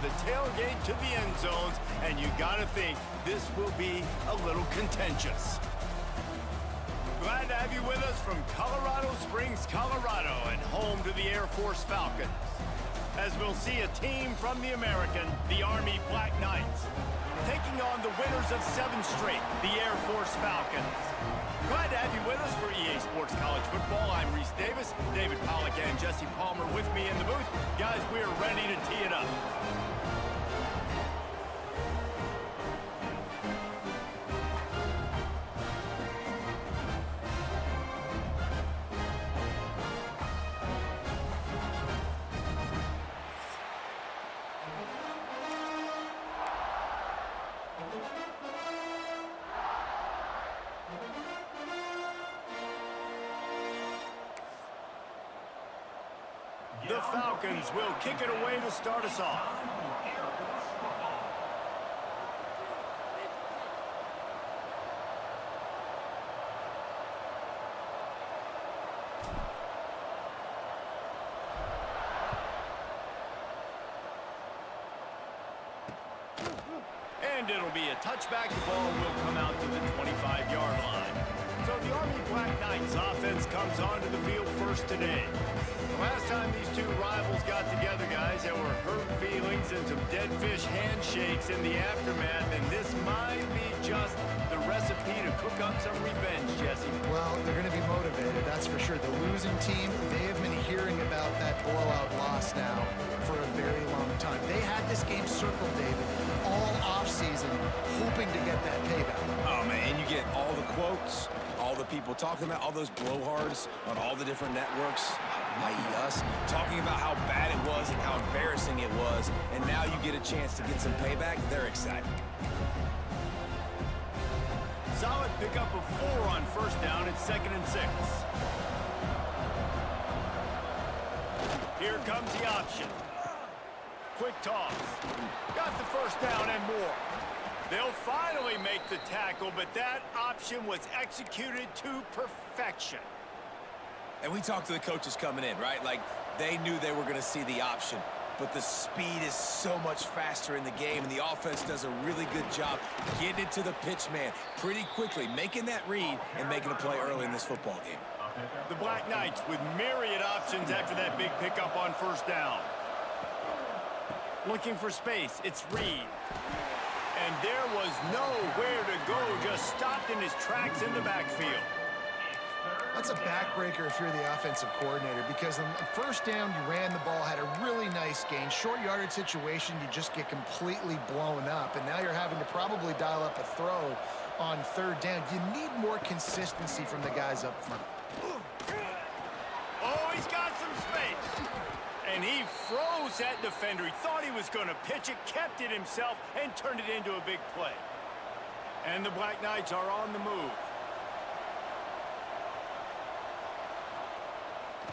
the tailgate to the end zones, and you gotta think this will be a little contentious. Glad to have you with us from Colorado Springs, Colorado, and home to the Air Force Falcons. As we'll see a team from the American, the Army Black Knights, taking on the winners of 7 straight, the Air Force Falcons. Glad to have you with us for EA Sports College Football. I'm Reese Davis, David Pollack and Jesse Palmer with me in the booth. Guys, we're ready to tee it up. The Falcons will kick it away to start us off. And it'll be a touchback. The ball will come out to the 25-yard line. So the Army Black Knights offense comes onto the field first today. Last time these two rivals got together, guys, there were hurt feelings and some dead fish handshakes in the aftermath, and this might be just the recipe to cook up some revenge, Jesse. Well, they're going to be motivated, that's for sure. The losing team, they have been hearing about that blowout loss now for a very long time. They had this game circled, David, all offseason, hoping to get that payback. Oh, man, and you get all the quotes, all the people talking about all those blowhards on all the different networks, i.e. us, talking about how bad it was and how embarrassing it was, and now you get a chance to get some payback. They're excited. Solid pickup of 4 on first down. It's 2nd and 6. Here comes the option. Quick toss. Got the first down and more. They'll finally make the tackle, but that option was executed to perfection. And we talked to the coaches coming in, right? Like, they knew they were going to see the option. But the speed is so much faster in the game, and the offense does a really good job getting it to the pitch man pretty quickly, making that read and making a play early in this football game. The Black Knights with myriad options after that big pickup on first down. Looking for space, it's Reed. And there was nowhere to go, just stopped in his tracks in the backfield. That's a backbreaker if you're the offensive coordinator, because on first down, you ran the ball, had a really nice gain. Short yardage situation, you just get completely blown up, and now you're having to probably dial up a throw on 3rd down. You need more consistency from the guys up front. Oh, he's got some space. And he froze that defender. He thought he was going to pitch it, kept it himself, and turned it into a big play. And the Black Knights are on the move.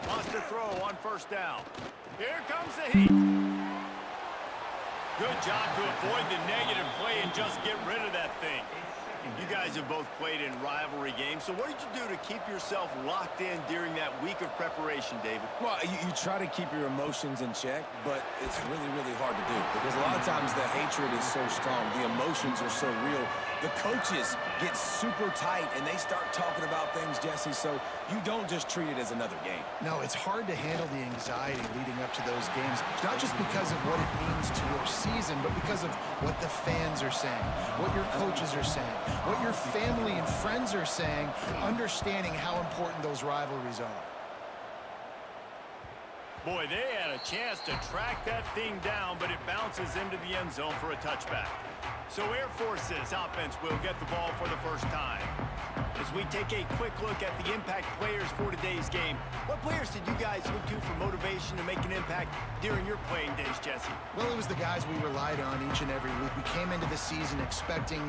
Lost the throw on first down. Here comes the heat. Good job to avoid the negative play and just get rid of that thing. You guys have both played in rivalry games, so what did you do to keep yourself locked in during that week of preparation, David? Well, you try to keep your emotions in check, but it's really, really hard to do because a lot of times the hatred is so strong. The emotions are so real. The coaches get super tight, and they start talking about things, Jesse, so you don't just treat it as another game. No, it's hard to handle the anxiety leading up to those games, not just because of what it means to your season, but because of what the fans are saying, what your coaches are saying, what your family and friends are saying, understanding how important those rivalries are. Boy, they had a chance to track that thing down, but it bounces into the end zone for a touchback. So Air Force's offense will get the ball for the first time. As we take a quick look at the impact players for today's game, what players did you guys look to for motivation to make an impact during your playing days, Jesse? Well, it was the guys we relied on each and every week. We came into the season expecting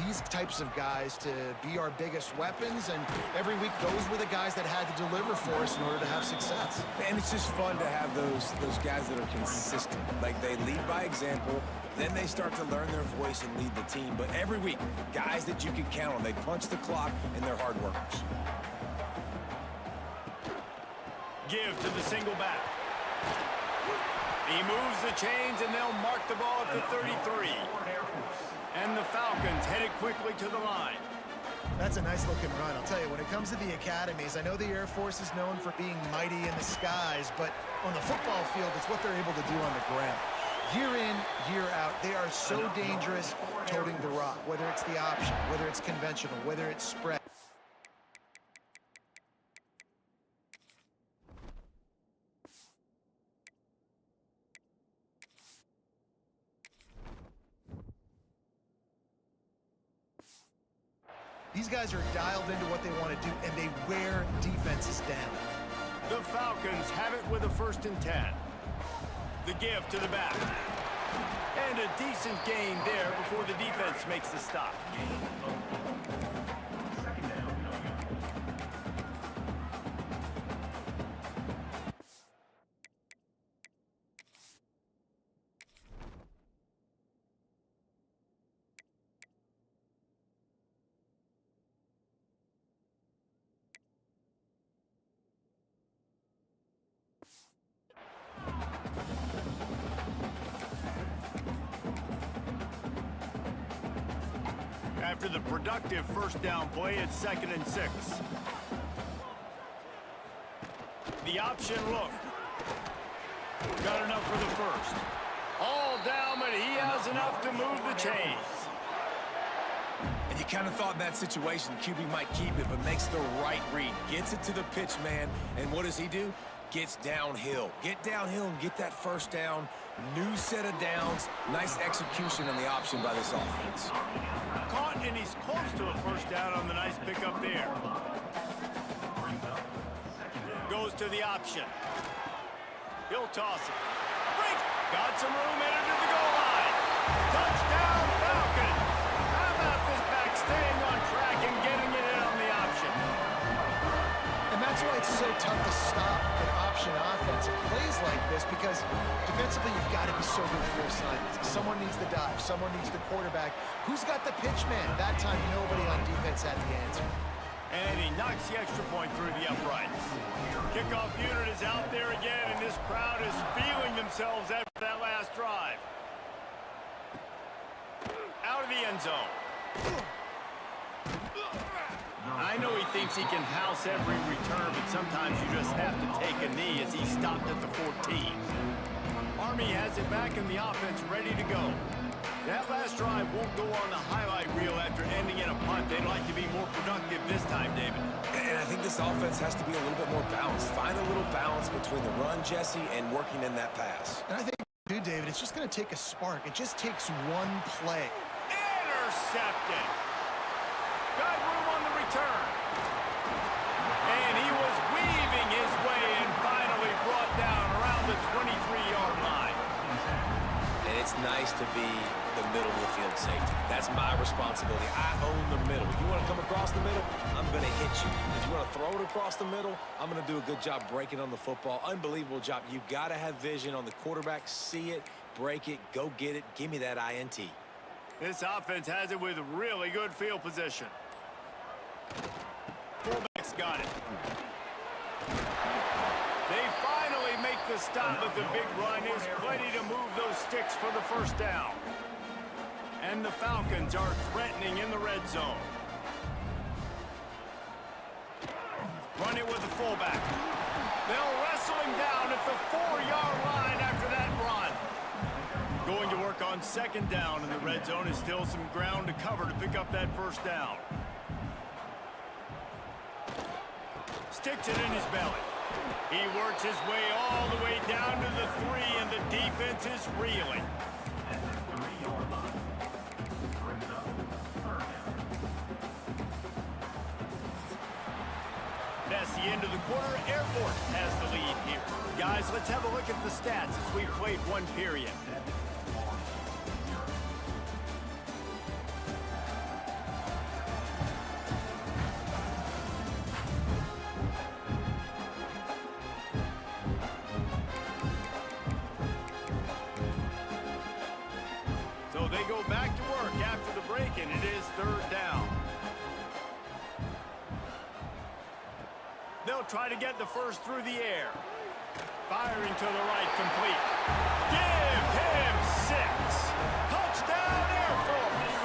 these types of guys to be our biggest weapons, and every week those were the guys that had to deliver for us in order to have success. And it's just fun to have those guys that are consistent. Like, they lead by example, then they start to learn their voice and lead the team. But every week, guys that you can count on, they punch the clock, and they're hard workers. Give to the single back. He moves the chains, and they'll mark the ball at the 33. And the Falcons headed quickly to the line. That's a nice-looking run. I'll tell you, when it comes to the academies, I know the Air Force is known for being mighty in the skies, but on the football field, it's what they're able to do on the ground. Year in, year out, they are so dangerous toting the rock, whether it's the option, whether it's conventional, whether it's spread. These guys are dialed into what they want to do, and they wear defenses down. The Falcons have it with a 1st and 10. The give to the back. And a decent gain there before the defense makes the stop. After the productive 1st down play, it's 2nd and 6. The option look. Got enough for the 1st. All down, but he has enough to move the chains. And you kind of thought in that situation QB might keep it, but makes the right read. Gets it to the pitch man, and what does he do? Gets downhill. Get downhill and get that 1st down. New set of downs. Nice execution on the option by this offense. Caught, and he's close to a 1st down on the nice pickup there. Goes to the option. He'll toss it. Break. Got some room headed to the goal line. Touchdown, Falcons. How about this back staying on track and getting it in on the option? And that's why it's so tough to stop an option offense in plays like this, because defensively you've got to be so good for your assignments. Someone needs the dive. Someone needs the quarterback. Who's got the pitch man? That time, nobody on defense had the answer. And he knocks the extra point through the uprights. Kickoff unit is out there again, and this crowd is feeling themselves after that last drive. Out of the end zone. I know he thinks he can house every return, but sometimes you just have to take a knee as he stopped at the 14. Army has it back in the offense, ready to go. That last drive won't go on the highlight reel after ending in a punt. They'd like to be more productive this time, David. And I think this offense has to be a little bit more balanced. Find a little balance between the run, Jesse, and working in that pass. And I think, dude, David, it's just going to take a spark. It just takes one play. Intercepted. Got room on the return. And he was weaving his way and finally brought down around the 23-yard line. And it's nice to be the middle of the field safety. That's my responsibility. I own the middle. If you want to come across the middle, I'm going to hit you. If you want to throw it across the middle, I'm going to do a good job breaking on the football. Unbelievable job. You got to have vision on the quarterback. See it, break it, go get it. Give me that INT. This offense has it with really good field position. Fullback's got it. They finally make the stop, but the big run is plenty to move those sticks for the 1st down. And the Falcons are threatening in the red zone. Run it with the fullback. They'll wrestle him down at the 4-yard line after that run. Going to work on 2nd down in the red zone is still some ground to cover to pick up that 1st down. Sticks it in his belly. He works his way all the way down to the 3, and the defense is reeling. That's the end of the quarter. Air Force has the lead here. Guys, let's have a look at the stats as we've played one period. So they go back to work after the break, and it is 3rd down. They'll try to get the 1st through the air. Firing to the right, complete. Give him 6. Touchdown, Air Force.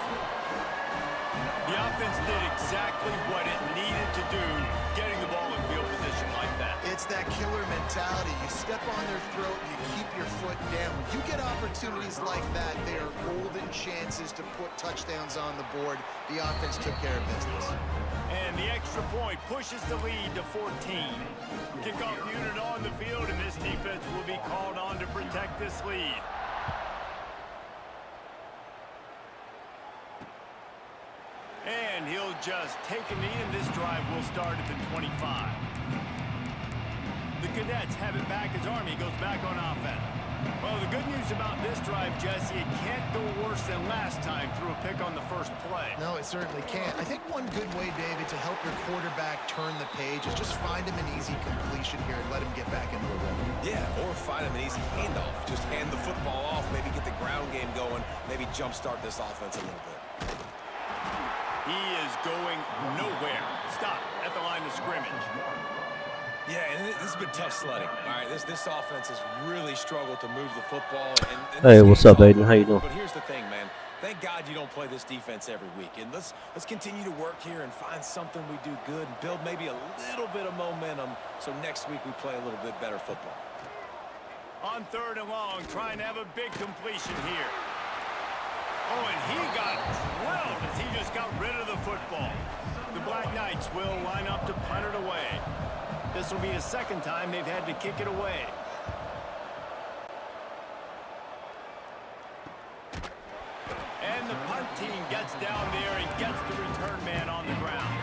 The offense did exactly what it needed to do, getting the ball in field position like that. It's that killer mentality. You step on their throat and you keep your foot down. When you get opportunities like that, they are golden chances to put touchdowns on the board. The offense took care of business. And the extra point pushes the lead to 14. Kickoff unit on the field, and this defense will be called on to protect this lead. And he'll just take a knee, and this drive will start at the 25. The Cadets have it back as Army goes back on offense. Well, the good news about this drive, Jesse, it can't go worse than last time through a pick on the first play. No, it certainly can't. I think one good way, David, to help your quarterback turn the page is just find him an easy completion here and let him get back into a rhythm. Yeah, or find him an easy handoff. Just hand the football off, maybe get the ground game going, maybe jumpstart this offense a little bit. He is going nowhere. Stop at the line of scrimmage. Yeah, and this has been tough sledding. All right, this offense has really struggled to move the football. And Hey, what's up, Aiden? How you doing? But here's the thing, man. Thank God you don't play this defense every week. And let's continue to work here and find something we do good and build maybe a little bit of momentum so next week we play a little bit better football. On 3rd and long, trying to have a big completion here. Oh, and he got drilled as he just got rid of the football. The Black Knights will line up to punt it away. This will be the second time they've had to kick it away. And the punt team gets down there and gets the return man on the ground.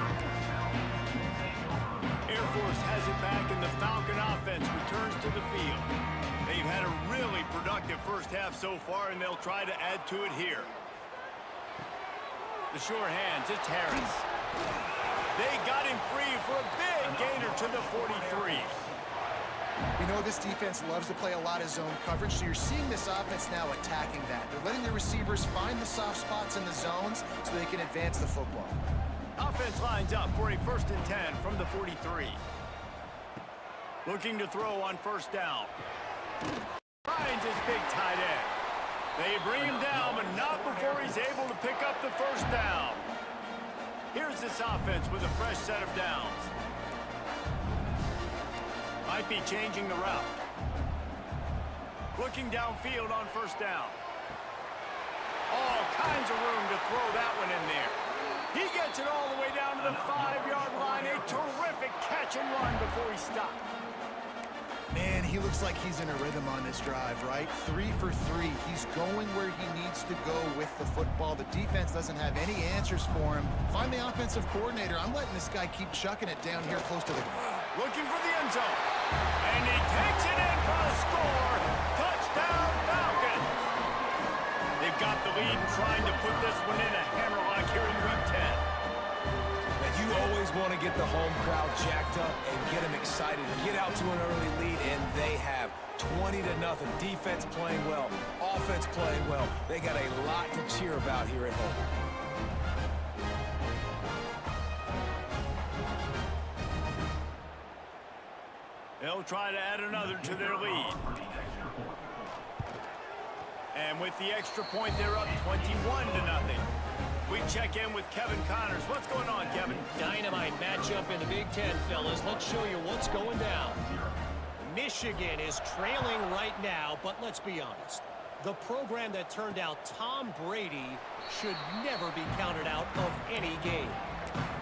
Air Force has it back, and the Falcon offense returns to the field. They've had a really productive first half so far, and they'll try to add to it here. The sure hands, it's Harris. They got him free for a big gainer to the 43. You know, this defense loves to play a lot of zone coverage, so you're seeing this offense now attacking that. They're letting the receivers find the soft spots in the zones so they can advance the football. Offense lines up for a 1st and 10 from the 43. Looking to throw on 1st down. Finds his big tight end. They bring him down, but not before he's able to pick up the 1st down. Here's this offense with a fresh set of downs. Might be changing the route. Looking downfield on 1st down. All kinds of room to throw that one in there. He gets it all the way down to the 5-yard line. A terrific catch and run before he stopped. Man, he looks like he's in a rhythm on this drive, right? 3 for 3. He's going where he needs to go with the football. The defense doesn't have any answers for him. Find the offensive coordinator. I'm letting this guy keep chucking it down here close to the ground. Looking for the end zone. And he takes it in for a score. Touchdown, Falcons. They've got the lead and trying to put this one in a hammerlock here in Week 10. You always want to get the home crowd jacked up and get them excited, get out to an early lead, and they have 20-0. Defense playing well, offense playing well. They got a lot to cheer about here at home. They'll try to add another to their lead. And with the extra point, they're up 21-0. We check in with Kevin Connors. What's going on, Kevin? Dynamite matchup in the Big Ten, fellas. Let's show you what's going down. Michigan is trailing right now, but let's be honest. The program that turned out Tom Brady should never be counted out of any game.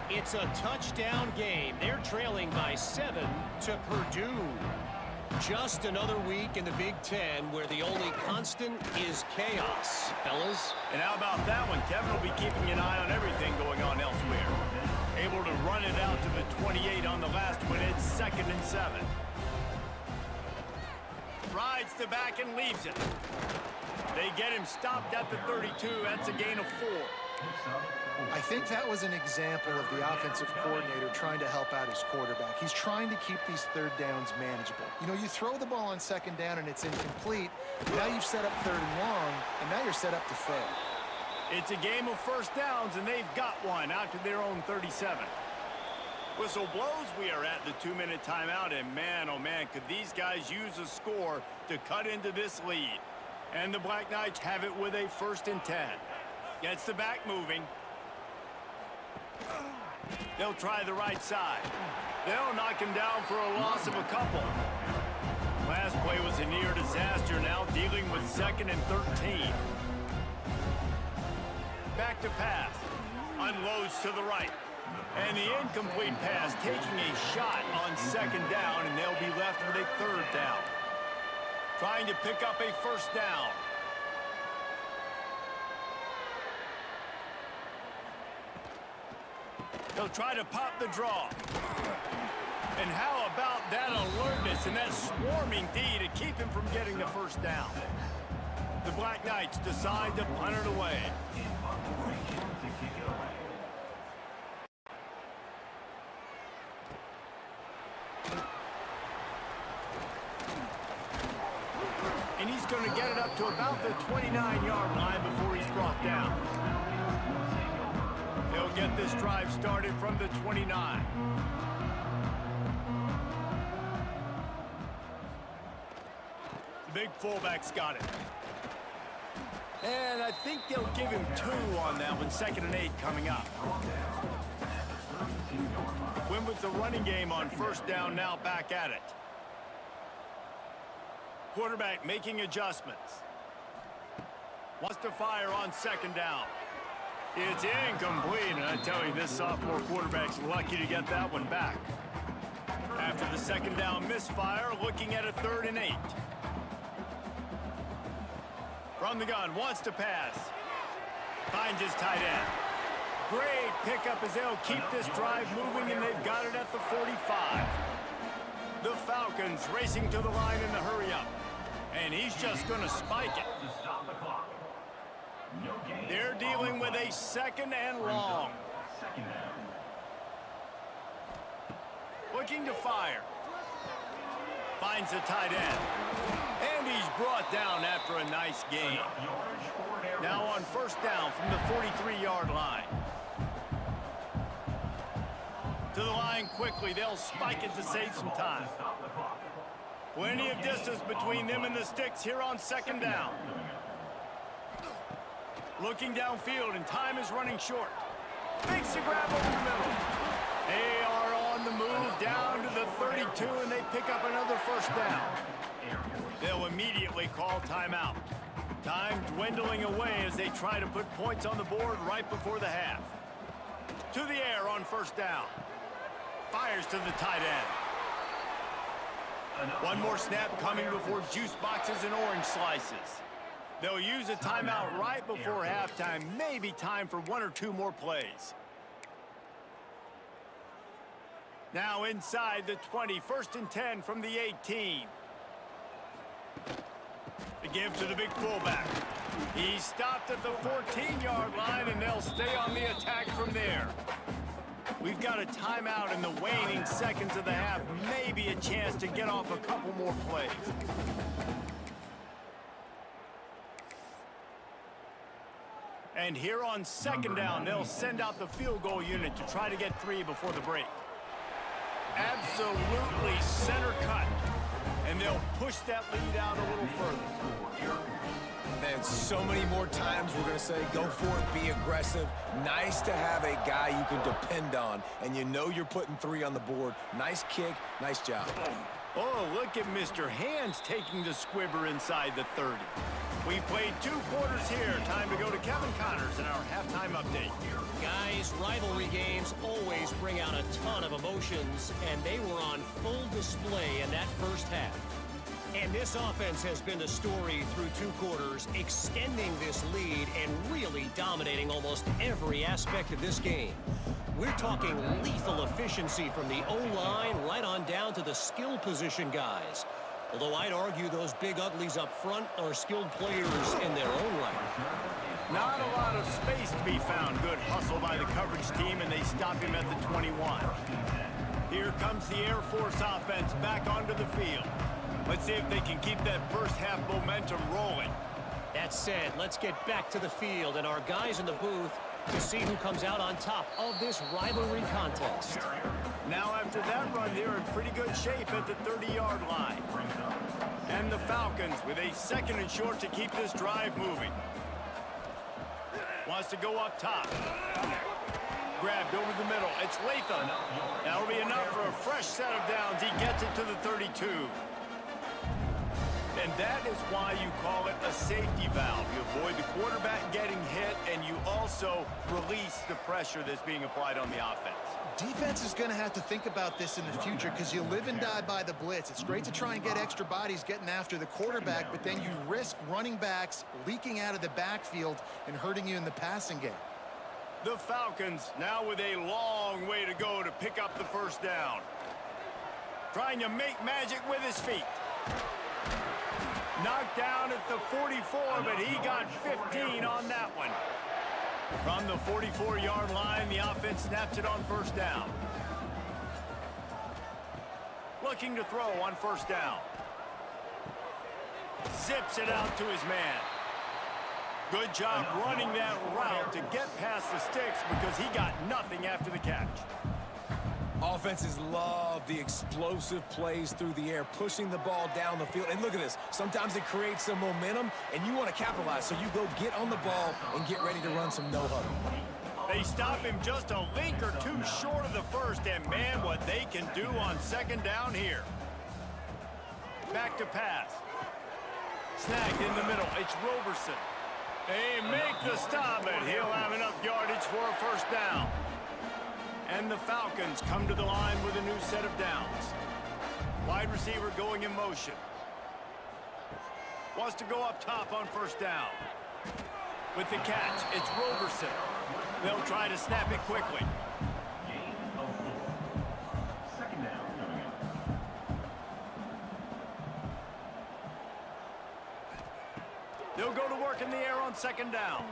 It's a touchdown game. They're trailing by 7 to Purdue. Just another week in the Big Ten where the only constant is chaos, fellas. And how about that one? Kevin will be keeping an eye on everything going on elsewhere. Able to run it out to the 28 on the last one. It's 2nd and 7. Rides the back and leaves it. They get him stopped at the 32. That's a gain of 4. I think that was an example of the offensive coordinator trying to help out his quarterback. He's trying to keep these 3rd downs manageable. You know, you throw the ball on 2nd down and it's incomplete. Now you've set up 3rd and long, and now you're set up to fail. It's a game of 1st downs, and they've got one out to their own 37. Whistle blows, we are at the 2-minute timeout, and man, oh man, could these guys use a score to cut into this lead. And the Black Knights have it with a 1st and 10. Gets the back moving. They'll try the right side. They'll knock him down for a loss of a couple. Last play was a near disaster, now dealing with 2nd and 13. Back to pass. Unloads to the right. And the incomplete pass taking a shot on 2nd down, and they'll be left with a 3rd down. Trying to pick up a 1st down. They'll try to pop the draw. And how about that alertness and that swarming D to keep him from getting the 1st down? The Black Knights decide to punt it away. And he's going to get it up to about the 29-yard line before he's brought down. They'll get this drive started from the 29. The big fullback's got it. And I think they'll give him 2 on that one, 2nd and 8 coming up. Win with the running game on 1st down, now back at it. Quarterback making adjustments. Wants to fire on 2nd down. It's incomplete, and I tell you, this sophomore quarterback's lucky to get that one back. After the 2nd down misfire, looking at a 3rd and 8. From the gun, wants to pass. Finds his tight end. Great pickup as they'll keep this drive moving, and they've got it at the 45. The Falcons racing to the line in the hurry-up. And he's just going to spike it. They're dealing with a 2nd and long. Looking to fire. Finds the tight end. And he's brought down after a nice gain. Now on 1st down from the 43-yard line. To the line quickly. They'll spike it to save some time. Plenty of distance between them and the sticks here on 2nd down. Looking downfield, and time is running short. Makes the grab over the middle. They are on the move down to the 32, and they pick up another 1st down. They'll immediately call timeout. Time dwindling away as they try to put points on the board right before the half. To the air on 1st down. Fires to the tight end. One more snap coming before juice boxes and orange slices. They'll use a timeout right before halftime. Maybe time for 1 or 2 more plays. Now inside the 20, 1st and 10 from the 18. The give to the big fullback. He stopped at the 14-yard line, and they'll stay on the attack from there. We've got a timeout in the waning seconds of the half. Maybe a chance to get off a couple more plays. And here on 2nd down, they'll send out the field goal unit to try to get 3 before the break. Absolutely center cut. And they'll push that lead out a little further. Man, so many more times we're going to say, go for it, be aggressive. Nice to have a guy you can depend on, and you know you're putting 3 on the board. Nice kick, nice job. Oh, look at Mr. Hands taking the squibber inside the 30. We've played 2 quarters here. Time to go to Kevin Connors in our halftime update. Guys, rivalry games always bring out a ton of emotions, and they were on full display in that 1st half. And this offense has been the story through 2 quarters, extending this lead and really dominating almost every aspect of this game. We're talking lethal efficiency from the O-line right on down to the skill position guys. Although I'd argue those big uglies up front are skilled players in their own right. Not a lot of space to be found. Good hustle by the coverage team, and they stop him at the 21. Here comes the Air Force offense back onto the field. Let's see if they can keep that 1st half momentum rolling. That said, let's get back to the field, and our guys in the booth to see who comes out on top of this rivalry contest. Now after that run, they're in pretty good shape at the 30-yard line. And the Falcons with a 2nd and short to keep this drive moving. Wants to go up top. Grabbed over the middle. It's Latham. That'll be enough for a fresh set of downs. He gets it to the 32. And that is why you call it a safety valve. You avoid the quarterback getting hit, and you also release the pressure that's being applied on the offense. Defense is going to have to think about this in the future because you live and die by the blitz. It's great to try and get extra bodies getting after the quarterback, but then you risk running backs leaking out of the backfield and hurting you in the passing game. The Falcons now with a long way to go to pick up the first down. Trying to make magic with his feet. Knocked down at the 44, but he got 15 on that one. From the 44-yard line, the offense snaps it on first down. Looking to throw on first down. Zips it out to his man. Good job running that route to get past the sticks because he got nothing after the catch. Offenses love the explosive plays through the air, pushing the ball down the field. And look at this. Sometimes it creates some momentum, and you want to capitalize. So you go get on the ball and get ready to run some no-huddle. They stop him just a link or two short of the first, and man, what they can do on 2nd down here. Back to pass. Snagged in the middle. It's Roberson. They make the stop, and he'll have enough yardage for a first down. And the Falcons come to the line with a new set of downs. Wide receiver going in motion. Wants to go up top on first down. With the catch, it's Roberson. They'll try to snap it quickly. They'll go to work in the air on 2nd down.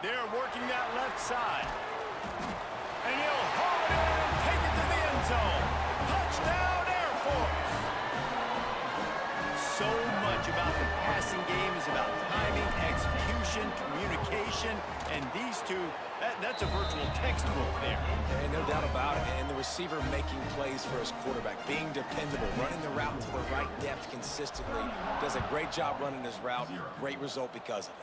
They're working that left side. And he'll haul it in and take it to the end zone. Touchdown, Air Force. So much about the passing game is about timing, execution, communication, and these two, that's a virtual textbook there. And no doubt about it. And the receiver making plays for his quarterback, being dependable, running the route to the right depth consistently. Does a great job running his route. Great result because of it.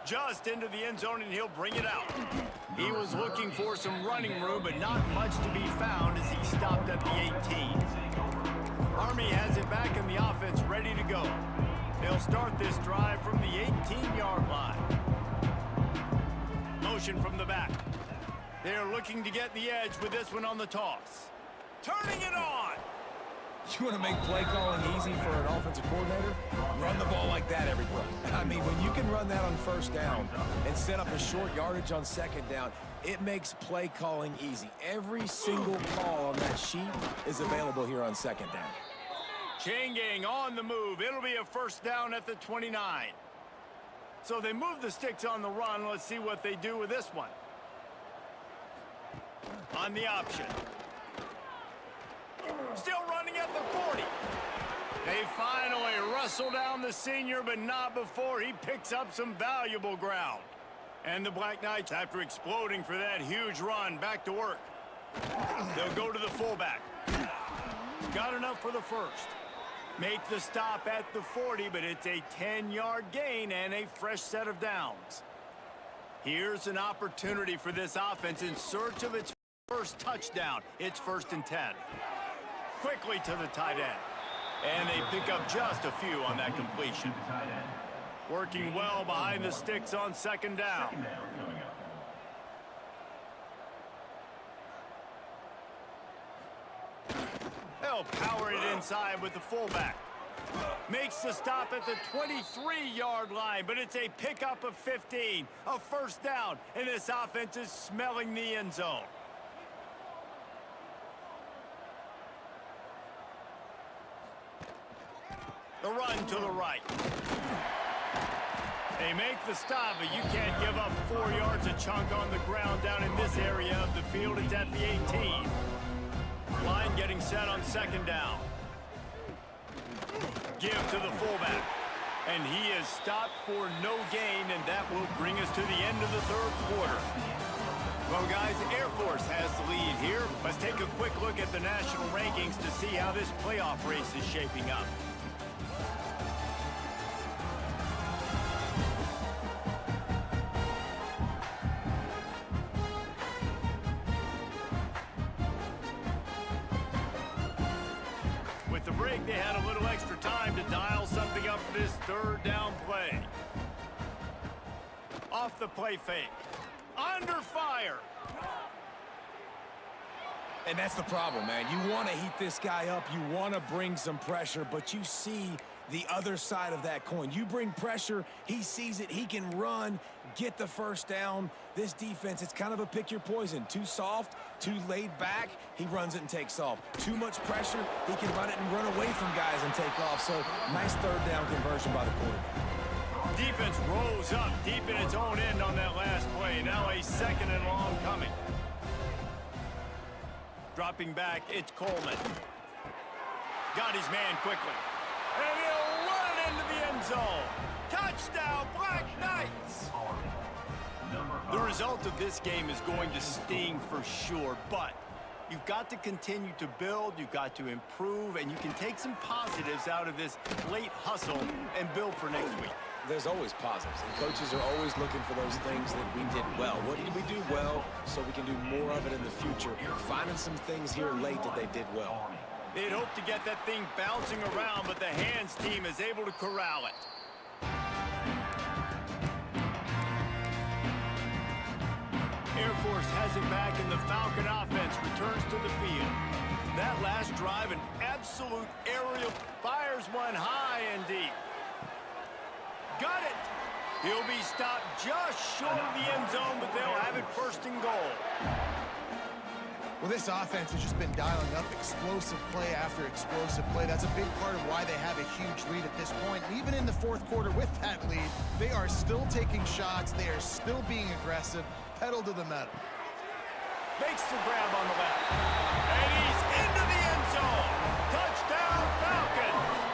Just into the end zone, and he'll bring it out. He was looking for some running room, but not much to be found as he stopped at the 18. Army has it back in the offense, ready to go. They'll start this drive from the 18-yard line. Motion from the back. They're looking to get the edge with this one on the toss. Turning it on. You want to make play calling easy for an offensive coordinator? Run the ball like that every play. I mean, when you can run that on first down and set up a short yardage on 2nd down, it makes play calling easy. Every single call on that sheet is available here on 2nd down. Chain gang on the move. It'll be a first down at the 29. So they move the sticks on the run. Let's see what they do with this one. On the option. Still running at the 40. They finally wrestle down the senior, but not before he picks up some valuable ground. And the Black Knights, after exploding for that huge run, back to work. They'll go to the fullback. Got enough for the first. Make the stop at the 40, but it's a 10-yard gain and a fresh set of downs. Here's an opportunity for this offense in search of its first touchdown. It's 1st and 10. Quickly to the tight end. And they pick up just a few on that completion. Working well behind the sticks on 2nd down. They'll power it inside with the fullback. Makes the stop at the 23-yard line, but it's a pickup of 15. A first down, and this offense is smelling the end zone. The run to the right. They make the stop, but you can't give up 4 yards a chunk on the ground down in this area of the field. It's at the 18. Line getting set on 2nd down. Give to the fullback. And he is stopped for no gain, and that will bring us to the end of the third quarter. Well, guys, Air Force has the lead here. Let's take a quick look at the national rankings to see how this playoff race is shaping up. With the break, they had a little extra time to dial something up for this third down play. Off the play fake. Under fire. And that's the problem, man. You want to heat this guy up. You want to bring some pressure, but you see the other side of that coin. You bring pressure, he sees it, he can run, get the first down. This defense, it's kind of a pick your poison. Too soft, too laid back, he runs it and takes off. Too much pressure, he can run it and run away from guys and take off. So, nice third down conversion by the quarterback. Defense rose up deep in its own end on that last play. Now a second and long coming. Dropping back, it's Coleman. Got his man quickly. And he'll run it into the end zone. Touchdown, Black Knights! The result of this game is going to sting for sure, but you've got to continue to build, you've got to improve, and you can take some positives out of this late hustle and build for next week. There's always positives, and coaches are always looking for those things that we did well. What did we do well so we can do more of it in the future? Finding some things here late that they did well. They'd hoped to get that thing bouncing around, but the hands team is able to corral it. Air Force has it back, and the Falcon offense returns to the field. That last drive, an absolute aerial, fires one high and deep. Got it! He'll be stopped just short of the end zone, but they'll have it first and goal. Well, this offense has just been dialing up explosive play after explosive play. That's a big part of why they have a huge lead at this point. And even in the fourth quarter with that lead, they are still taking shots. They are still being aggressive. Pedal to the metal. Makes the grab on the left. And he's into the end zone. Touchdown, Falcons!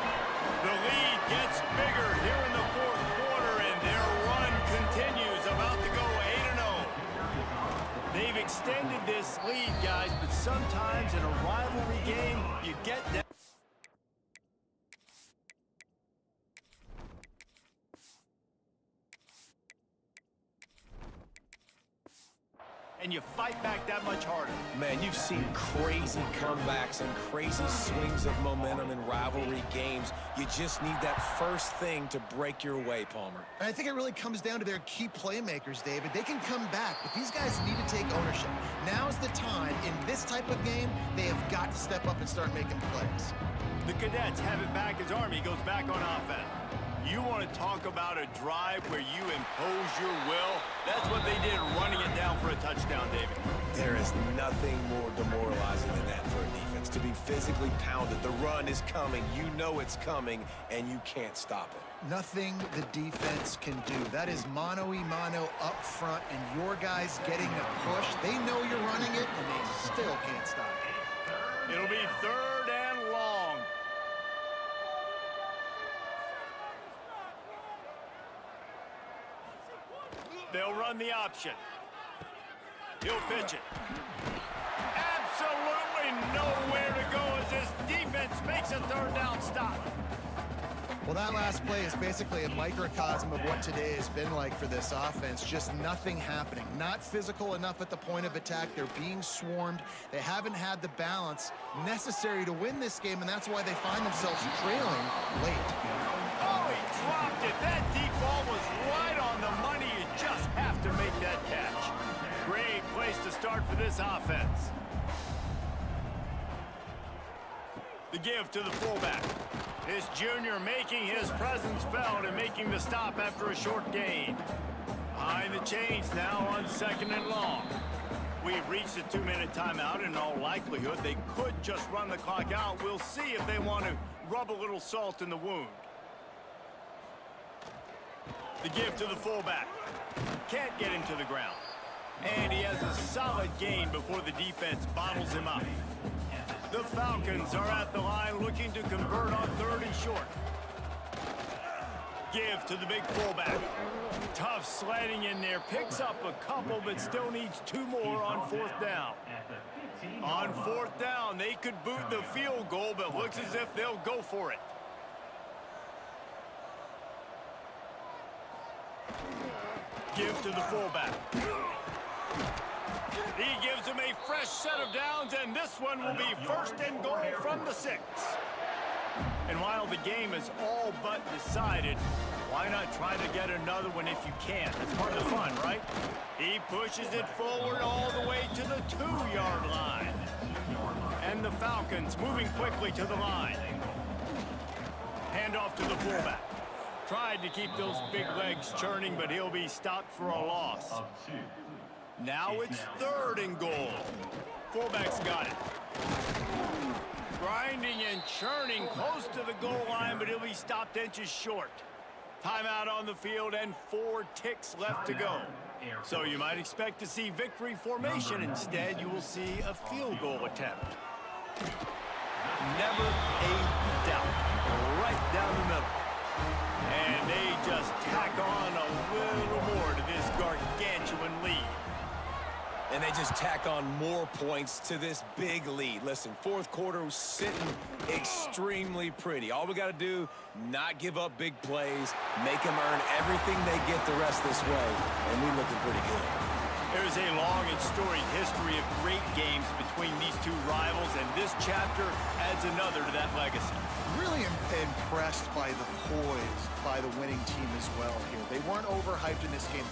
The lead gets bigger here in the fourth quarter, and their run continues, about to go 8-0. They've extended this lead, guys, but sometimes in a rivalry game, you get that. And you fight back that much harder. Man, you've seen crazy comebacks and crazy swings of momentum in rivalry games. You just need that first thing to break your way, Palmer. And I think it really comes down to their key playmakers, David. They can come back, but these guys need to take ownership. Now's the time. In this type of game, they have got to step up and start making plays. The Cadets have it back as Army goes back on offense. You want to talk about a drive where you impose your will? That's what they did, running it down for a touchdown, David. There is nothing more demoralizing than that for a defense, to be physically pounded. The run is coming, you know it's coming, and you can't stop it. Nothing the defense can do. That is mano-a-mano up front, and your guys getting a push. They know you're running it, and they still can't stop it. It'll be third and long. They'll run the option. He'll pitch it. Absolutely nowhere to go as this defense makes a third down stop. Well, that last play is basically a microcosm of what today has been like for this offense. Just nothing happening. Not physical enough at the point of attack. They're being swarmed. They haven't had the balance necessary to win this game, and that's why they find themselves trailing late. Oh, he dropped it. That deep ball was right on the money. You just have to make that catch. Great place to start for this offense. The give to the fullback. This junior making his presence felt and making the stop after a short gain. Behind the chains now on second and long. We've reached a 2-minute timeout. In all likelihood, they could just run the clock out. We'll see if they want to rub a little salt in the wound. The give to the fullback. Can't get him to the ground. And he has a solid gain before the defense bottles him up. The Falcons are at the line looking to convert on third and short. give to the big fullback. Tough sledding in there. Picks up a couple, but still needs 2 more on 4th down. On 4th down, they could boot the field goal, but looks as if they'll go for it. Give to the fullback. He gives him a fresh set of downs, and this one will be 1st and goal from the 6. And while the game is all but decided, why not try to get another one if you can? That's part of the fun, right? He pushes it forward all the way to the 2-yard line. And the Falcons moving quickly to the line. Hand off to the fullback. Tried to keep those big legs churning, but he'll be stopped for a loss. Now it's 3rd and goal. Fullback's got it. Grinding and churning close to the goal line, but he'll be stopped inches short. Timeout on the field and 4 ticks left to go. So you might expect to see victory formation. Instead, you will see a field goal attempt. Never a doubt. Right down the middle. And they just tack on a little more to this gargantuan lead. And they just tack on more points to this big lead. Listen, 4th quarter was sitting extremely pretty. All we got to do, not give up big plays, make them earn everything they get the rest this way, and we're looking pretty good. There's a long and storied history of great games between these two rivals, and this chapter adds another to that legacy. Really impressed by the poise by the winning team as well here. They weren't overhyped in this game.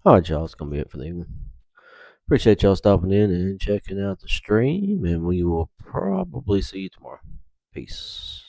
Alright, y'all, it's gonna be it for the evening. Appreciate y'all stopping in and checking out the stream, and we will probably see you tomorrow. Peace.